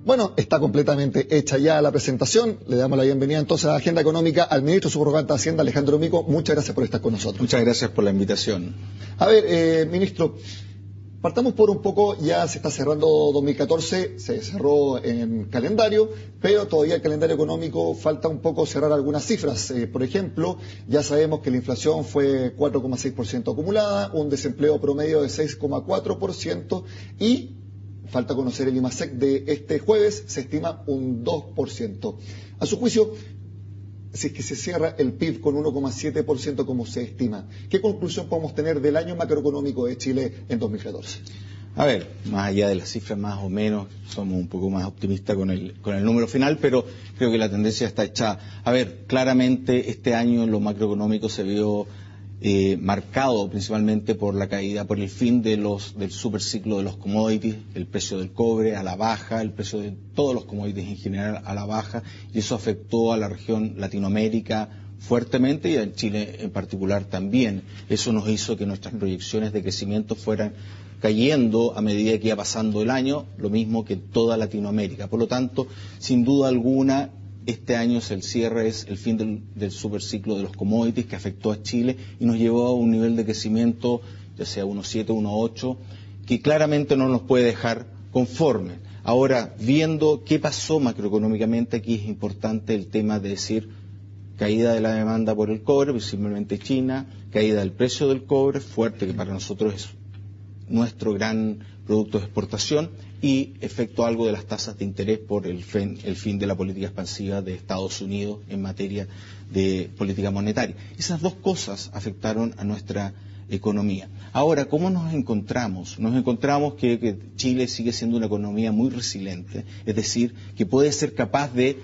Bueno, está completamente hecha ya la presentación. Le damos la bienvenida entonces a la agenda económica al ministro subrogante de Hacienda, Alejandro Mico. Muchas gracias por estar con nosotros. Muchas gracias por la invitación. A ver, ministro, partamos por un poco, ya se está cerrando 2014, se cerró en calendario, pero todavía el calendario económico falta un poco cerrar algunas cifras. Por ejemplo, ya sabemos que la inflación fue 4,6% acumulada, un desempleo promedio de 6,4% y falta conocer el IMASEC de este jueves, se estima un 2%. A su juicio, si es que se cierra el PIB con 1,7% como se estima, ¿qué conclusión podemos tener del año macroeconómico de Chile en 2014? A ver, más allá de las cifras más o menos, somos un poco más optimistas con el número final, pero creo que la tendencia está echada. A ver, claramente este año en lo macroeconómico se vio marcado principalmente por la caída, por el fin del superciclo de los commodities, el precio del cobre a la baja, el precio de todos los commodities en general a la baja, y eso afectó a la región Latinoamérica fuertemente y a Chile en particular también. Eso nos hizo que nuestras proyecciones de crecimiento fueran cayendo a medida que iba pasando el año, lo mismo que toda Latinoamérica. Por lo tanto, sin duda alguna, este año el cierre es el fin del superciclo de los commodities que afectó a Chile y nos llevó a un nivel de crecimiento, ya sea 1,7, 1,8, que claramente no nos puede dejar conformes. Ahora, viendo qué pasó macroeconómicamente, aquí es importante el tema de decir caída de la demanda por el cobre, principalmente China, caída del precio del cobre, fuerte, que para nosotros es nuestro gran producto de exportación, y efecto algo de las tasas de interés por el fin de la política expansiva de Estados Unidos en materia de política monetaria. Esas dos cosas afectaron a nuestra economía. Ahora, ¿cómo nos encontramos? Nos encontramos que Chile sigue siendo una economía muy resiliente, es decir, que puede ser capaz de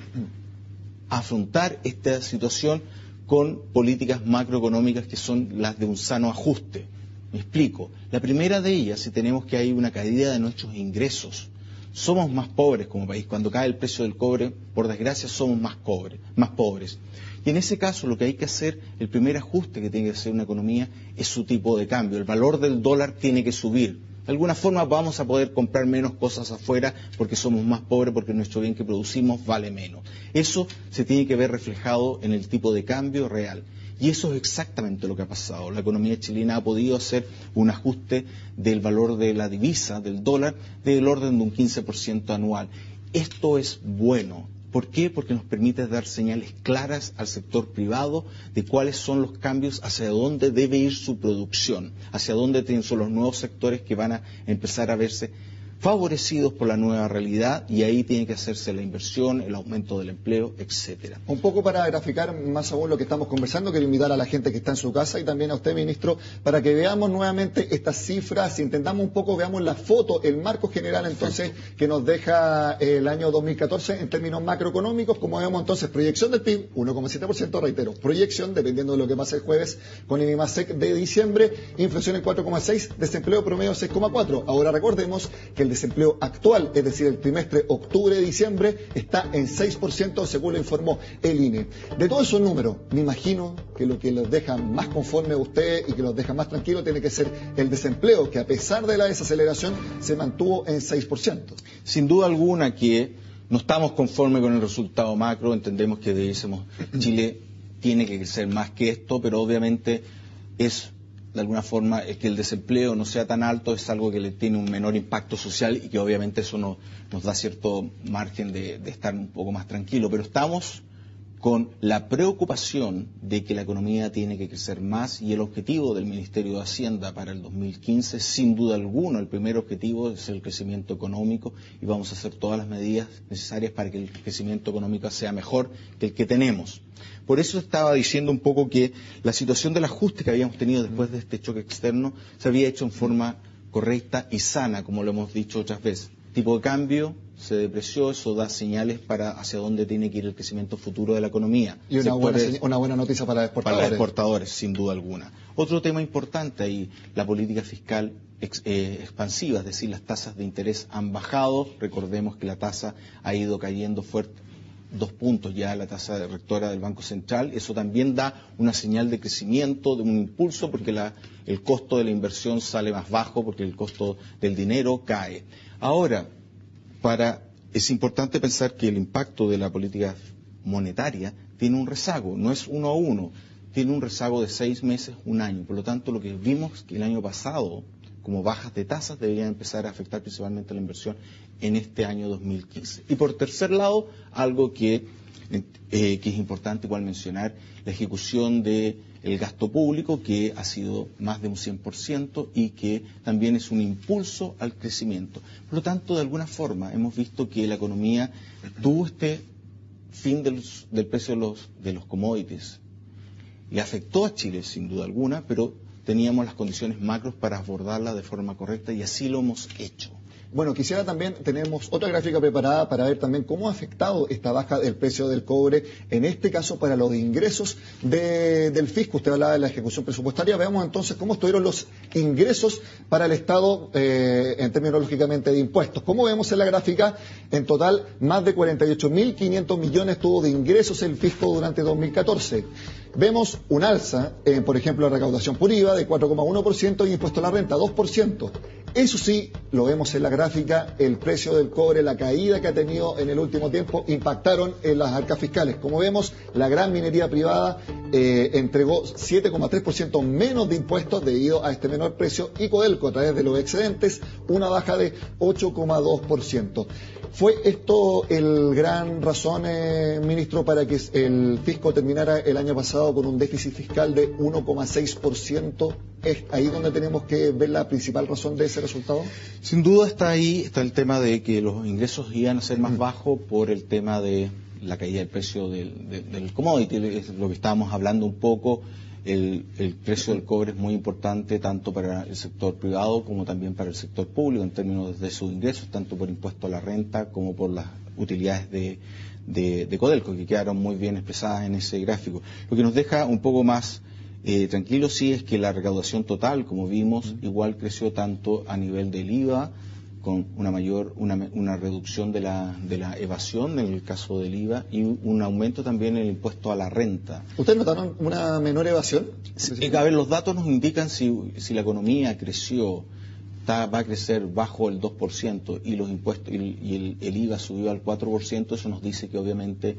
afrontar esta situación con políticas macroeconómicas que son las de un sano ajuste. Me explico. La primera de ellas, si tenemos que hay una caída de nuestros ingresos, somos más pobres como país. Cuando cae el precio del cobre, por desgracia, somos más pobres. Y en ese caso, lo que hay que hacer, el primer ajuste que tiene que hacer una economía, es su tipo de cambio. El valor del dólar tiene que subir. De alguna forma vamos a poder comprar menos cosas afuera porque somos más pobres, porque nuestro bien que producimos vale menos. Eso se tiene que ver reflejado en el tipo de cambio real. Y eso es exactamente lo que ha pasado. La economía chilena ha podido hacer un ajuste del valor de la divisa, del dólar, del orden de un 15% anual. Esto es bueno. ¿Por qué? Porque nos permite dar señales claras al sector privado de cuáles son los cambios, hacia dónde debe ir su producción, hacia dónde son los nuevos sectores que van a empezar a verse favorecidos por la nueva realidad, y ahí tiene que hacerse la inversión, el aumento del empleo, etcétera. Un poco para graficar más aún lo que estamos conversando, quiero invitar a la gente que está en su casa y también a usted, ministro, para que veamos nuevamente estas cifras, intentamos un poco, veamos la foto, el marco general entonces que nos deja el año 2014 en términos macroeconómicos. Como vemos entonces, proyección del PIB, 1,7%, reitero, proyección, dependiendo de lo que pase el jueves con el IMASEC de diciembre, inflación en 4,6, desempleo promedio 6,4. Ahora recordemos que el desempleo actual, es decir, el trimestre octubre-diciembre, está en 6%, según lo informó el INE. De todos esos números, me imagino que lo que los deja más conforme a usted y que los deja más tranquilos tiene que ser el desempleo, que a pesar de la desaceleración se mantuvo en 6%. Sin duda alguna que no estamos conformes con el resultado macro, entendemos que Chile tiene que crecer más que esto, pero obviamente es de alguna forma que el desempleo no sea tan alto, es algo que le tiene un menor impacto social y que obviamente eso nos da cierto margen de estar un poco más tranquilo, pero estamos con la preocupación de que la economía tiene que crecer más, y el objetivo del Ministerio de Hacienda para el 2015, sin duda alguna, el primer objetivo es el crecimiento económico, y vamos a hacer todas las medidas necesarias para que el crecimiento económico sea mejor que el que tenemos. Por eso estaba diciendo un poco que la situación del ajuste que habíamos tenido después de este choque externo se había hecho en forma correcta y sana, como lo hemos dicho otras veces. Tipo de cambio se depreció, eso da señales para hacia dónde tiene que ir el crecimiento futuro de la economía. Y una buena noticia para los exportadores. Para los exportadores, sin duda alguna. Otro tema importante ahí, la política fiscal expansiva, es decir, las tasas de interés han bajado. Recordemos que la tasa ha ido cayendo fuerte, 2 puntos ya la tasa rectora del Banco Central. Eso también da una señal de crecimiento, de un impulso, porque el costo de la inversión sale más bajo, porque el costo del dinero cae. Ahora, para es importante pensar que el impacto de la política monetaria tiene un rezago, no es 1 a 1, tiene un rezago de 6 meses, 1 año. Por lo tanto, lo que vimos que el año pasado, como bajas de tasas, deberían empezar a afectar principalmente la inversión en este año 2015. Y por tercer lado, algo que es importante igual mencionar, la ejecución del gasto público, que ha sido más de un 100% y que también es un impulso al crecimiento. Por lo tanto, de alguna forma, hemos visto que la economía tuvo este fin del precio de los commodities. Le afectó a Chile, sin duda alguna, pero teníamos las condiciones macros para abordarla de forma correcta y así lo hemos hecho. Bueno, quisiera también, tenemos otra gráfica preparada para ver también cómo ha afectado esta baja del precio del cobre, en este caso para los ingresos del fisco. Usted hablaba de la ejecución presupuestaria. Veamos entonces cómo estuvieron los ingresos para el Estado en términos, lógicamente, de impuestos. Como vemos en la gráfica, en total, más de 48.500 millones tuvo de ingresos el fisco durante 2014. Vemos un alza, por ejemplo, la recaudación por IVA de 4,1% y impuesto a la renta 2%. Eso sí, lo vemos en la gráfica, el precio del cobre, la caída que ha tenido en el último tiempo, impactaron en las arcas fiscales. Como vemos, la gran minería privada entregó 7,3% menos de impuestos debido a este menor precio y Codelco, a través de los excedentes, una baja de 8,2%. ¿Fue esto el gran razón, ministro, para que el fisco terminara el año pasado con un déficit fiscal de 1,6%? ¿Es ahí donde tenemos que ver la principal razón de ese resultado? Sin duda está el tema de que los ingresos iban a ser más bajos por el tema de la caída del precio del commodity, es lo que estábamos hablando un poco. El precio del cobre es muy importante tanto para el sector privado como también para el sector público en términos de sus ingresos, tanto por impuesto a la renta como por las utilidades de Codelco, que quedaron muy bien expresadas en ese gráfico. Lo que nos deja un poco más tranquilos sí es que la recaudación total, como vimos, igual creció tanto a nivel del IVA, con una reducción de la evasión en el caso del IVA y un aumento también en el impuesto a la renta. ¿Ustedes notaron una menor evasión? A ver, los datos nos indican si la economía creció, va a crecer bajo el 2% y los impuestos y el IVA subió al 4%, eso nos dice que obviamente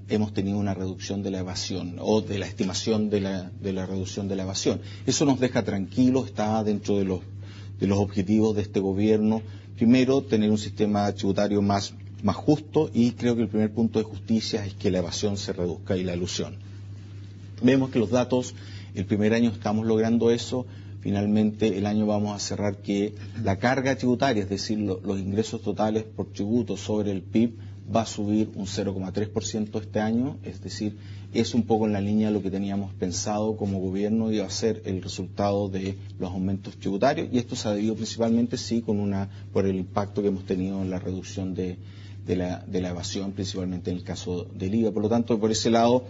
hemos tenido una reducción de la evasión o de la estimación de la reducción de la evasión. Eso nos deja tranquilos, está dentro de los objetivos de este gobierno. Primero, tener un sistema tributario más justo y creo que el primer punto de justicia es que la evasión se reduzca y la elusión. Vemos que los datos, el primer año estamos logrando eso, finalmente el año vamos a cerrar que la carga tributaria, es decir, los ingresos totales por tributo sobre el PIB va a subir un 0,3% este año, es decir, es un poco en la línea de lo que teníamos pensado como gobierno iba a ser el resultado de los aumentos tributarios y esto se ha debido principalmente por el impacto que hemos tenido en la reducción de la evasión, principalmente en el caso del IVA. Por lo tanto, por ese lado,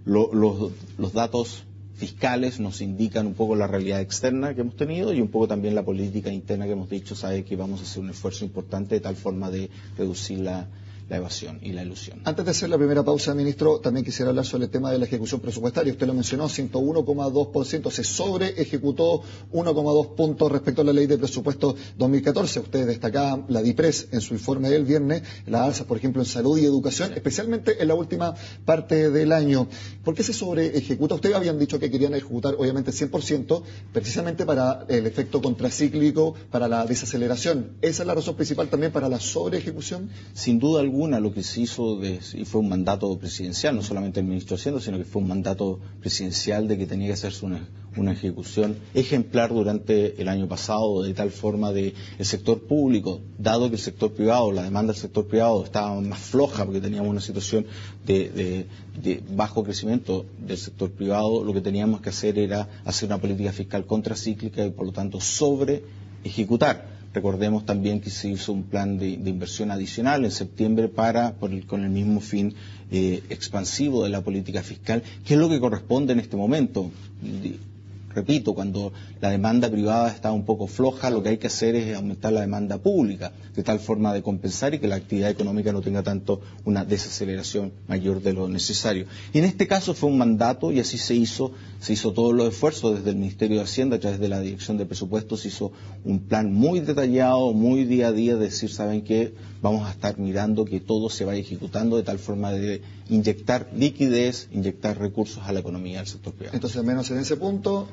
los datos fiscales nos indican un poco la realidad externa que hemos tenido y un poco también la política interna que hemos dicho, sabe que vamos a hacer un esfuerzo importante de tal forma de reducir la evasión y la elusión. Antes de hacer la primera pausa, ministro, también quisiera hablar sobre el tema de la ejecución presupuestaria. Usted lo mencionó, 101,2%, se sobre ejecutó 1,2 puntos respecto a la ley de presupuesto 2014. Usted destacaba la DIPRES en su informe del viernes, las alzas, por ejemplo, en salud y educación, especialmente en la última parte del año. ¿Por qué se sobre ejecuta? Ustedes habían dicho que querían ejecutar, obviamente, 100%, precisamente para el efecto contracíclico, para la desaceleración. ¿Esa es la razón principal también para la sobre ejecución? Sin duda alguna, lo que se hizo y fue un mandato presidencial, no solamente el ministro Hacienda, sino que fue un mandato presidencial de que tenía que hacerse una ejecución ejemplar durante el año pasado, de tal forma de el sector público, dado que el sector privado, la demanda del sector privado estaba más floja porque teníamos una situación de bajo crecimiento del sector privado, lo que teníamos que hacer era hacer una política fiscal contracíclica y por lo tanto sobre ejecutar. Recordemos también que se hizo un plan de inversión adicional en septiembre con el mismo fin expansivo de la política fiscal, que es lo que corresponde en este momento. repito, cuando la demanda privada está un poco floja, lo que hay que hacer es aumentar la demanda pública, de tal forma de compensar y que la actividad económica no tenga tanto una desaceleración mayor de lo necesario. Y en este caso fue un mandato y así se hizo todos los esfuerzos desde el Ministerio de Hacienda, a través de la Dirección de Presupuestos, se hizo un plan muy detallado, muy día a día, de decir, ¿saben qué? Vamos a estar mirando que todo se vaya ejecutando de tal forma de inyectar liquidez, inyectar recursos a la economía del sector privado. Entonces, menos en ese punto,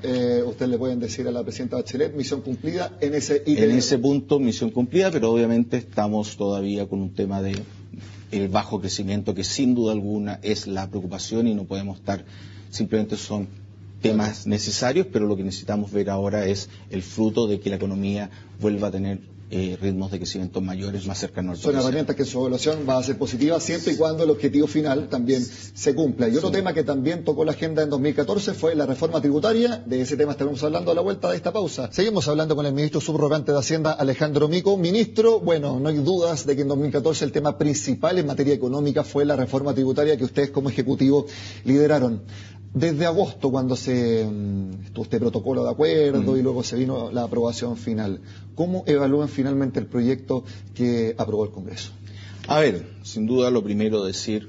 ustedes le pueden decir a la presidenta Bachelet, misión cumplida en ese ítem. En ese punto, misión cumplida, pero obviamente estamos todavía con un tema de el bajo crecimiento, que sin duda alguna es la preocupación y no podemos estar, simplemente son temas necesarios, pero lo que necesitamos ver ahora es el fruto de que la economía vuelva a tener ritmos de crecimiento mayores, más cercanos al Son herramientas que su evaluación va a ser positiva siempre y cuando el objetivo final también se cumpla. Y otro tema que también tocó la agenda en 2014 fue la reforma tributaria. De ese tema estaremos hablando a la vuelta de esta pausa. Seguimos hablando con el ministro subrogante de Hacienda, Alejandro Mico. Ministro, bueno, no hay dudas de que en 2014 el tema principal en materia económica fue la reforma tributaria que ustedes como ejecutivo lideraron. Desde agosto, cuando se estuvo este protocolo de acuerdo y luego se vino la aprobación final, ¿cómo evalúan finalmente el proyecto que aprobó el Congreso? A ver, sin duda lo primero decir,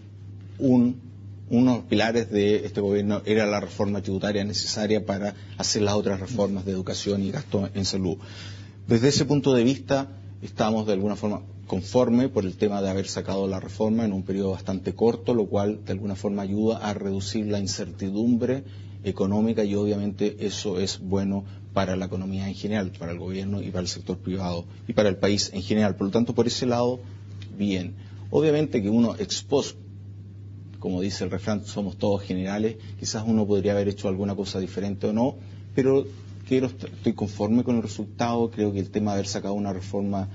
unos pilares de este gobierno era la reforma tributaria necesaria para hacer las otras reformas de educación y gasto en salud. Desde ese punto de vista, estamos de alguna forma conforme por el tema de haber sacado la reforma en un periodo bastante corto, lo cual de alguna forma ayuda a reducir la incertidumbre económica y obviamente eso es bueno para la economía en general, para el gobierno y para el sector privado y para el país en general. Por lo tanto, por ese lado, bien. Obviamente que uno ex post, como dice el refrán, somos todos generales, quizás uno podría haber hecho alguna cosa diferente o no, pero estoy conforme con el resultado. Creo que el tema de haber sacado una reforma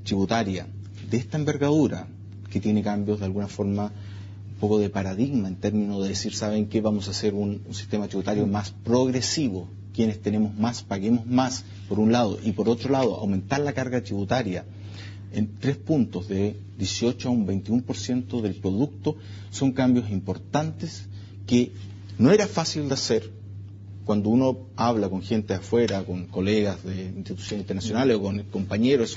tributaria de esta envergadura, que tiene cambios de alguna forma un poco de paradigma en términos de decir, ¿saben qué? Vamos a hacer un sistema tributario más progresivo, quienes tenemos más, paguemos más, por un lado, y por otro lado, aumentar la carga tributaria en 3 puntos, de 18 a un 21% del producto, son cambios importantes que no era fácil de hacer. Cuando uno habla con gente de afuera, con colegas de instituciones internacionales o con compañeros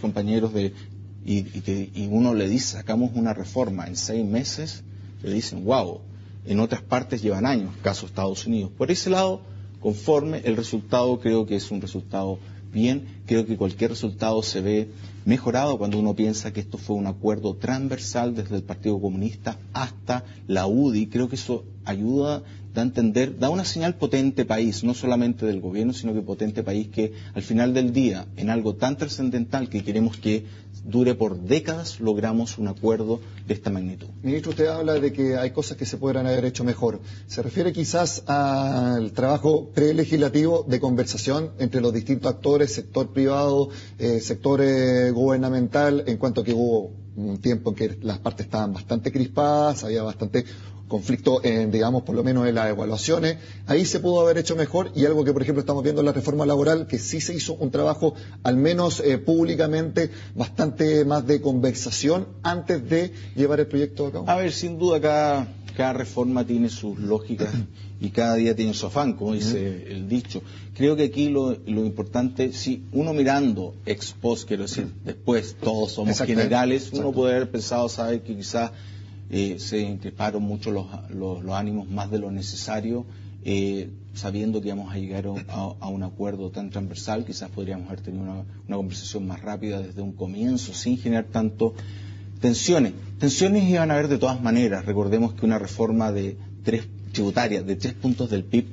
y uno le dice, sacamos una reforma en 6 meses, le dicen, wow, en otras partes llevan años, caso Estados Unidos. Por ese lado, conforme, el resultado creo que es un resultado bien, creo que cualquier resultado se ve mejorado cuando uno piensa que esto fue un acuerdo transversal desde el Partido Comunista hasta la UDI. Creo que eso ayuda, da a entender, da una señal potente país, no solamente del gobierno, sino que potente país, que al final del día, en algo tan trascendental que queremos que dure por décadas, logramos un acuerdo de esta magnitud. Ministro, usted habla de que hay cosas que se podrían haber hecho mejor. ¿Se refiere quizás al trabajo prelegislativo de conversación entre los distintos actores, sector privado, sector gubernamental, en cuanto que hubo un tiempo en que las partes estaban bastante crispadas, había bastante conflicto, digamos, por lo menos en las evaluaciones? Ahí se pudo haber hecho mejor, y algo que, por ejemplo, estamos viendo en la reforma laboral, que sí se hizo un trabajo, al menos públicamente, bastante más de conversación antes de llevar el proyecto a cabo. A ver, sin duda cada reforma tiene sus lógicas y cada día tiene su afán, como dice el dicho. Creo que aquí lo importante, si uno mirando ex post, quiero decir, después todos somos generales, uno puede haber pensado, saber que quizás se encresparon mucho los ánimos más de lo necesario, sabiendo que íbamos a llegar a un acuerdo tan transversal. Quizás podríamos haber tenido una conversación más rápida desde un comienzo, sin generar tanto tensiones. Tensiones iban a haber de todas maneras. Recordemos que una reforma tributaria de 3 puntos del PIB,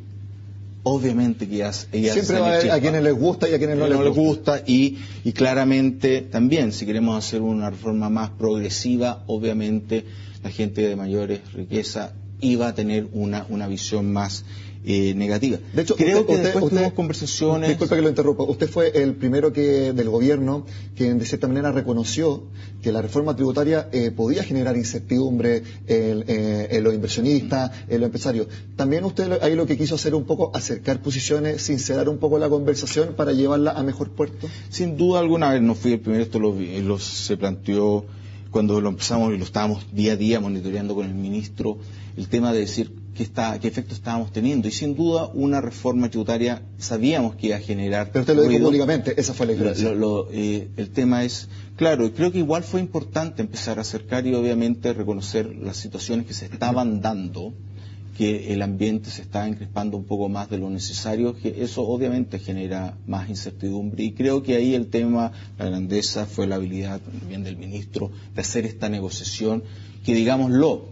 obviamente que ella siempre va a haber a quienes les gusta y a quienes no les gusta. Y claramente también, si queremos hacer una reforma más progresiva, obviamente la gente de mayores riqueza iba a tener una visión más negativa. De hecho, creo que después tuvimos conversaciones. Disculpa que lo interrumpa. Usted fue el primero del gobierno que de cierta manera reconoció que la reforma tributaria podía generar incertidumbre en los inversionistas, en los empresarios. También usted ahí lo que quiso hacer un poco, acercar posiciones, sincerar un poco la conversación para llevarla a mejor puerto. Sin duda alguna, no fui el primero, esto se planteó cuando lo empezamos y lo estábamos día a día monitoreando con el ministro, el tema de decir qué efecto estábamos teniendo. Y sin duda una reforma tributaria sabíamos que iba a generar. Pero usted lo dijo ruido. públicamente, esa fue la diferencia. El tema es, claro, y creo que igual fue importante empezar a acercar y obviamente reconocer las situaciones que se estaban dando, que el ambiente se estaba encrespando un poco más de lo necesario, que eso obviamente genera más incertidumbre. Y creo que ahí el tema, la grandeza, fue la habilidad también del ministro de hacer esta negociación, que digámoslo,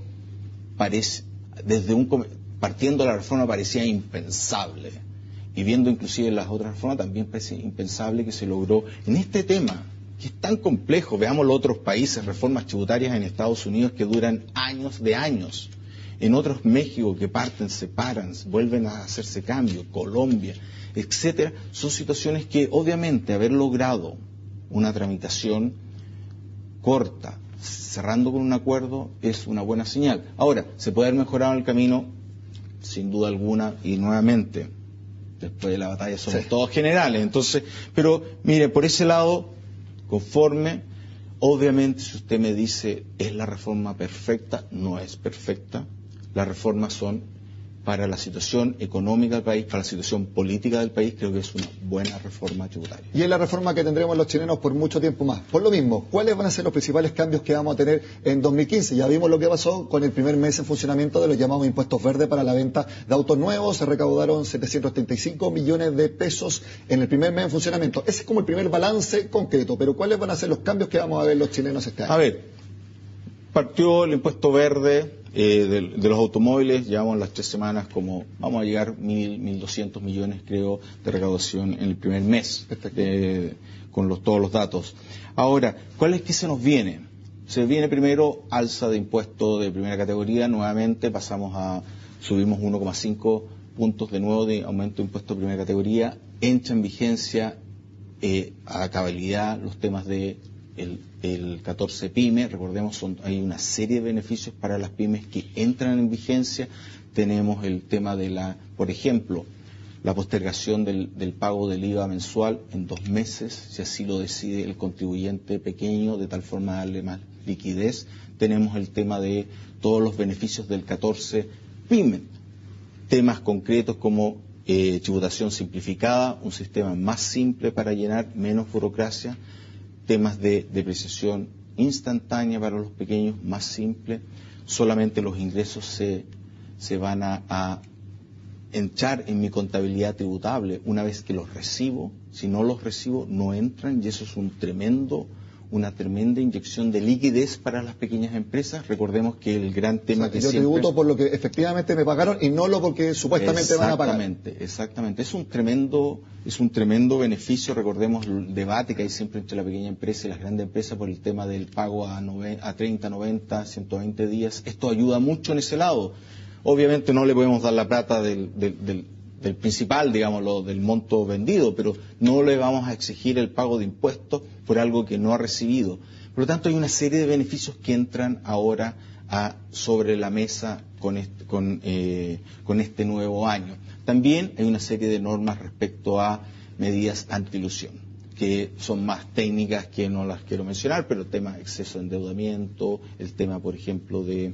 parece, partiendo de la reforma parecía impensable. Y viendo inclusive las otras reformas también parece impensable que se logró en este tema, que es tan complejo. Veamos los otros países, reformas tributarias en Estados Unidos que duran años de años. En otros, México, que parten, se paran, vuelven a hacerse cambios, Colombia, etcétera. Son situaciones que obviamente haber logrado una tramitación corta, cerrando con un acuerdo, es una buena señal. Ahora, ¿se puede haber mejorado el camino? Sin duda alguna, y nuevamente, después de la batalla somos todos generales. Entonces, pero mire, por ese lado, conforme, obviamente si usted me dice, ¿es la reforma perfecta? No es perfecta. Las reformas son para la situación económica del país, para la situación política del país, creo que es una buena reforma tributaria. Y es la reforma que tendremos los chilenos por mucho tiempo más. Por lo mismo, ¿cuáles van a ser los principales cambios que vamos a tener en 2015? Ya vimos lo que pasó con el primer mes en funcionamiento de los llamados impuestos verdes para la venta de autos nuevos. Se recaudaron 735 millones de pesos en el primer mes en funcionamiento. Ese es como el primer balance concreto, pero ¿cuáles van a ser los cambios que vamos a ver los chilenos este año? A ver, partió el impuesto verde de los automóviles, llevamos las 3 semanas como, vamos a llegar 1.200 millones creo de recaudación en el primer mes, con todos los datos. Ahora, ¿cuál es que se nos viene? Se viene primero alza de impuesto de primera categoría, nuevamente subimos 1,5 puntos de nuevo de aumento de impuesto de primera categoría, entra en vigencia a cabalidad los temas de el 14 PYME, recordemos, hay una serie de beneficios para las pymes que entran en vigencia. Tenemos el tema de por ejemplo, la postergación del pago del IVA mensual en 2 meses, si así lo decide el contribuyente pequeño, de tal forma darle más liquidez. Tenemos el tema de todos los beneficios del 14 PYME, temas concretos como tributación simplificada, un sistema más simple para llenar, menos burocracia, temas de depreciación instantánea para los pequeños, más simple, solamente los ingresos se van a entrar en mi contabilidad tributable una vez que los recibo. Si no los recibo, no entran, y eso es una tremenda inyección de liquidez para las pequeñas empresas. Recordemos que el gran tema que yo tributo por lo que efectivamente me pagaron y no lo porque supuestamente van a pagar. Exactamente. Es un tremendo beneficio. Recordemos el debate que hay siempre entre la pequeña empresa y las grandes empresas por el tema del pago a 30, 90, 120 días. Esto ayuda mucho en ese lado. Obviamente no le podemos dar la plata del principal, digámoslo, del monto vendido, pero no le vamos a exigir el pago de impuestos por algo que no ha recibido. Por lo tanto, hay una serie de beneficios que entran ahora sobre la mesa con este nuevo año. También hay una serie de normas respecto a medidas anti-ilusión, que son más técnicas que no las quiero mencionar, pero el tema de exceso de endeudamiento, el tema, por ejemplo, de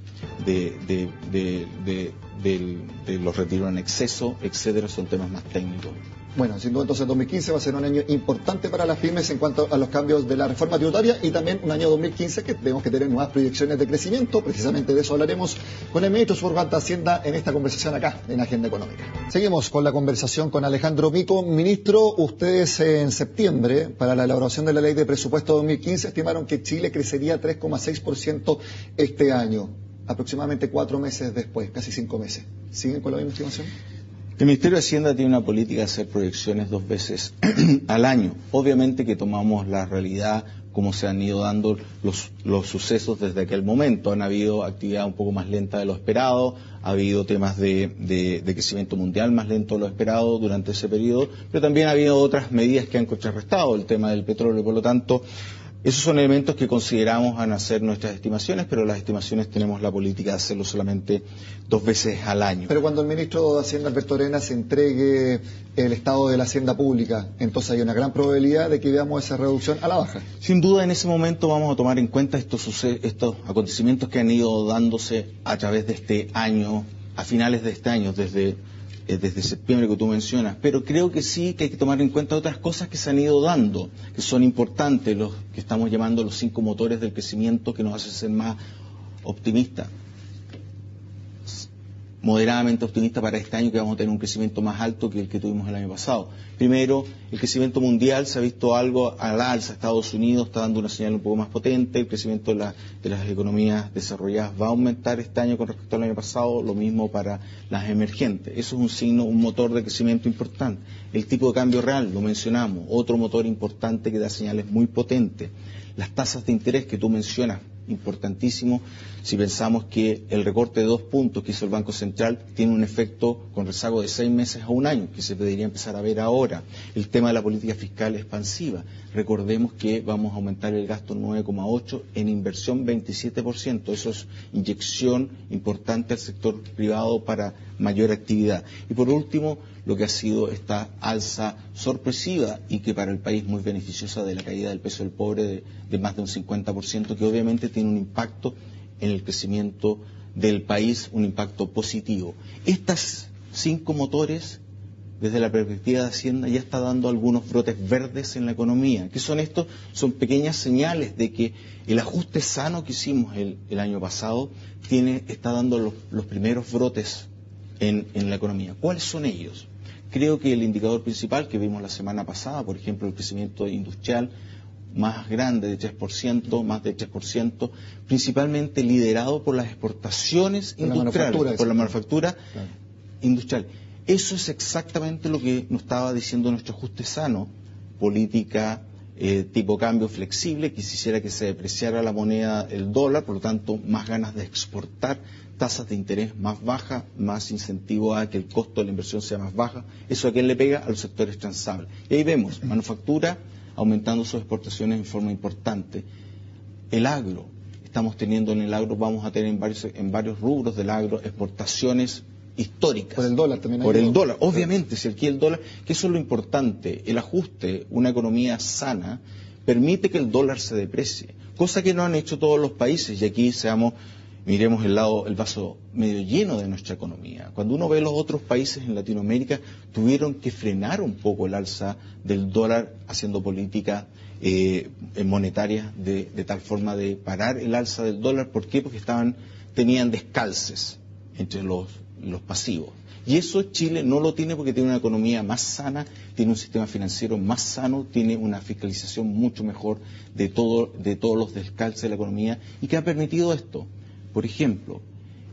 los retiros en exceso, etcétera, son temas más técnicos. Bueno, sin duda entonces 2015 va a ser un año importante para las pymes en cuanto a los cambios de la reforma tributaria y también un año 2015 que tenemos que tener nuevas proyecciones de crecimiento. Precisamente de eso hablaremos con el ministro subrogante de Hacienda en esta conversación acá en Agenda Económica. Seguimos con la conversación con Alejandro Mico. Ministro, ustedes en septiembre, para la elaboración de la ley de presupuesto 2015, estimaron que Chile crecería 3,6% este año, aproximadamente 4 meses después, casi 5 meses. ¿Siguen con la misma estimación? El Ministerio de Hacienda tiene una política de hacer proyecciones 2 veces al año. Obviamente que tomamos la realidad, como se han ido dando los sucesos desde aquel momento. Han habido actividad un poco más lenta de lo esperado, ha habido temas de crecimiento mundial más lento de lo esperado durante ese periodo, pero también ha habido otras medidas que han contrarrestado el tema del petróleo. Por lo tanto, esos son elementos que consideramos van a ser nuestras estimaciones, pero las estimaciones tenemos la política de hacerlo solamente 2 veces al año. Pero cuando el ministro de Hacienda, Alberto Arenas, entregue el estado de la hacienda pública, entonces hay una gran probabilidad de que veamos esa reducción a la baja. Sin duda, en ese momento vamos a tomar en cuenta estos acontecimientos que han ido dándose a través de este año a finales de este año, desde septiembre que tú mencionas, pero creo que sí que hay que tomar en cuenta otras cosas que se han ido dando, que son importantes, los que estamos llamando los 5 motores del crecimiento que nos hacen ser más optimistas. Moderadamente optimista para este año, que vamos a tener un crecimiento más alto que el que tuvimos el año pasado. Primero, el crecimiento mundial se ha visto algo al alza. Estados Unidos está dando una señal un poco más potente. El crecimiento de las economías desarrolladas va a aumentar este año con respecto al año pasado, lo mismo para las emergentes. Eso es un signo, un motor de crecimiento importante. El tipo de cambio real, lo mencionamos, otro motor importante que da señales muy potentes. Las tasas de interés que tú mencionas, importantísimo, si pensamos que el recorte de 2 puntos que hizo el Banco Central tiene un efecto con rezago de 6 meses a un año, que se debería empezar a ver ahora. El tema de la política fiscal expansiva. Recordemos que vamos a aumentar el gasto 9,8%, en inversión 27%. Eso es inyección importante al sector privado para mayor actividad. Y por último, lo que ha sido esta alza sorpresiva y que para el país muy beneficiosa de la caída del peso del cobre de más de un 50%, que obviamente tiene un impacto en el crecimiento del país, un impacto positivo. Estas 5 motores, desde la perspectiva de Hacienda, ya está dando algunos brotes verdes en la economía. ¿Qué son estos? Son pequeñas señales de que el ajuste sano que hicimos el año pasado está dando los primeros brotes en la economía. ¿Cuáles son ellos? Creo que el indicador principal que vimos la semana pasada, por ejemplo, el crecimiento industrial más grande de 3%, más de 3%, principalmente liderado por las exportaciones industriales, por la manufactura industrial. Eso es exactamente lo que nos estaba diciendo nuestro ajuste sano, política tipo cambio flexible, que se hiciera que se depreciara la moneda, el dólar, por lo tanto, más ganas de exportar, tasas de interés más bajas, más incentivo a que el costo de la inversión sea más baja. ¿Eso a quién le pega? A los sectores transables. Y ahí vemos, manufactura aumentando sus exportaciones en forma importante. El agro, estamos teniendo en el agro, vamos a tener en varios rubros del agro exportaciones históricas. Por el dólar también. Por el dólar, obviamente, si aquí el dólar, que eso es lo importante, el ajuste, una economía sana, permite que el dólar se deprecie, cosa que no han hecho todos los países, y aquí miremos el vaso medio lleno de nuestra economía. Cuando uno ve los otros países en Latinoamérica, tuvieron que frenar un poco el alza del dólar haciendo políticas monetarias de tal forma de parar el alza del dólar. ¿Por qué? Porque tenían descalces entre los pasivos. Y eso Chile no lo tiene porque tiene una economía más sana, tiene un sistema financiero más sano, tiene una fiscalización mucho mejor de todos los descalces de la economía, y que ha permitido esto. Por ejemplo,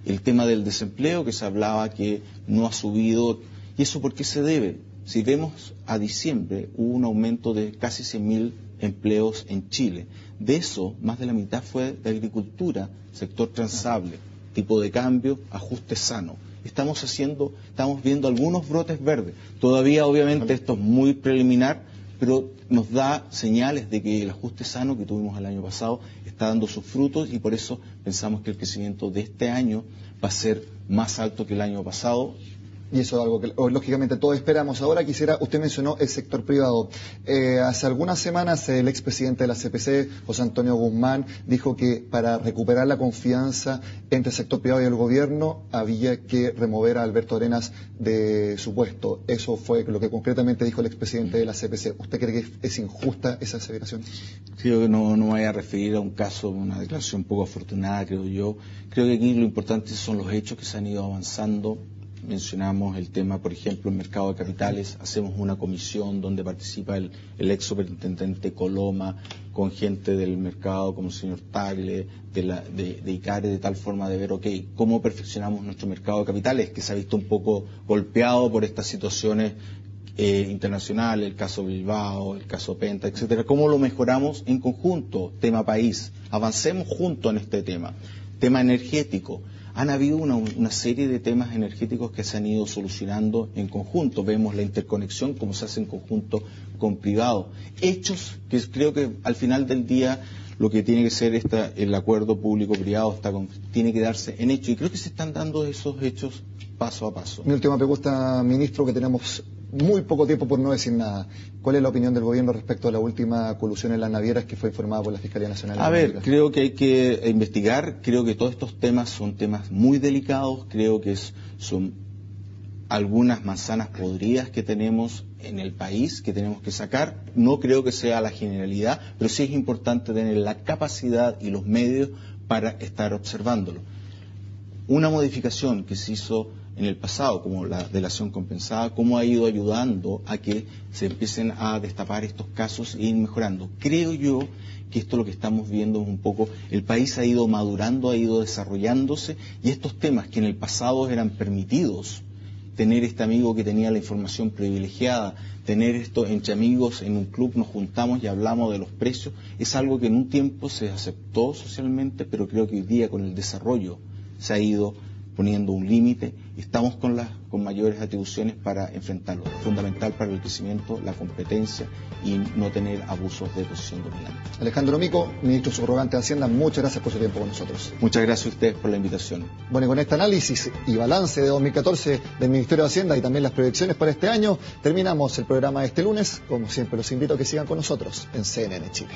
el tema del desempleo, que se hablaba que no ha subido. ¿Y eso por qué se debe? Si vemos a diciembre, hubo un aumento de casi 100.000 empleos en Chile. De eso, más de la mitad fue de agricultura, sector transable, tipo de cambio, ajuste sano. Estamos viendo algunos brotes verdes. Todavía, obviamente, esto es muy preliminar, pero nos da señales de que el ajuste sano que tuvimos el año pasado está dando sus frutos, y por eso pensamos que el crecimiento de este año va a ser más alto que el año pasado. Y eso es algo que lógicamente todos esperamos. Ahora usted mencionó el sector privado. Hace algunas semanas el expresidente de la CPC, José Antonio Guzmán, dijo que para recuperar la confianza entre el sector privado y el gobierno había que remover a Alberto Arenas de su puesto. Eso fue lo que concretamente dijo el expresidente de la CPC. ¿Usted cree que es injusta esa aseveración? Creo que no me voy a referir a un caso, una declaración poco afortunada, creo yo. Creo que aquí lo importante son los hechos que se han ido avanzando. Mencionamos el tema, por ejemplo, el mercado de capitales. Hacemos una comisión donde participa el ex superintendente Coloma, con gente del mercado como el señor Tagle, de ICARE, de tal forma de ver, cómo perfeccionamos nuestro mercado de capitales, que se ha visto un poco golpeado por estas situaciones internacionales, el caso Bilbao, el caso Penta, etcétera. ¿Cómo lo mejoramos en conjunto? Tema país. Avancemos juntos en este tema. Tema energético. Han habido una serie de temas energéticos que se han ido solucionando en conjunto. Vemos la interconexión, cómo se hace en conjunto con privados. Hechos que creo que al final del día lo que tiene que ser el acuerdo público-privado tiene que darse en hecho. Y creo que se están dando esos hechos paso a paso. Mi última pregunta, ministro, que tenemos muy poco tiempo, por no decir nada. ¿Cuál es la opinión del gobierno respecto a la última colusión en las navieras que fue informada por la Fiscalía Nacional? A ver, creo que hay que investigar, creo que todos estos temas son temas muy delicados, creo que son algunas manzanas podridas que tenemos en el país, que tenemos que sacar. No creo que sea la generalidad, pero sí es importante tener la capacidad y los medios para estar observándolo. Una modificación que se hizo en el pasado, como la delación compensada, cómo ha ido ayudando a que se empiecen a destapar estos casos e ir mejorando. Creo yo que esto lo que estamos viendo es un poco, el país ha ido madurando, ha ido desarrollándose, y estos temas que en el pasado eran permitidos, tener este amigo que tenía la información privilegiada, tener esto entre amigos en un club, nos juntamos y hablamos de los precios, es algo que en un tiempo se aceptó socialmente, pero creo que hoy día con el desarrollo se ha ido poniendo un límite. Estamos con mayores atribuciones para enfrentarlo. Es fundamental para el crecimiento, la competencia y no tener abusos de posición dominante. Alejandro Mico, ministro subrogante de Hacienda, muchas gracias por su tiempo con nosotros. Muchas gracias a ustedes por la invitación. Bueno, y con este análisis y balance de 2014 del Ministerio de Hacienda y también las proyecciones para este año, terminamos el programa de este lunes. Como siempre, los invito a que sigan con nosotros en CNN Chile.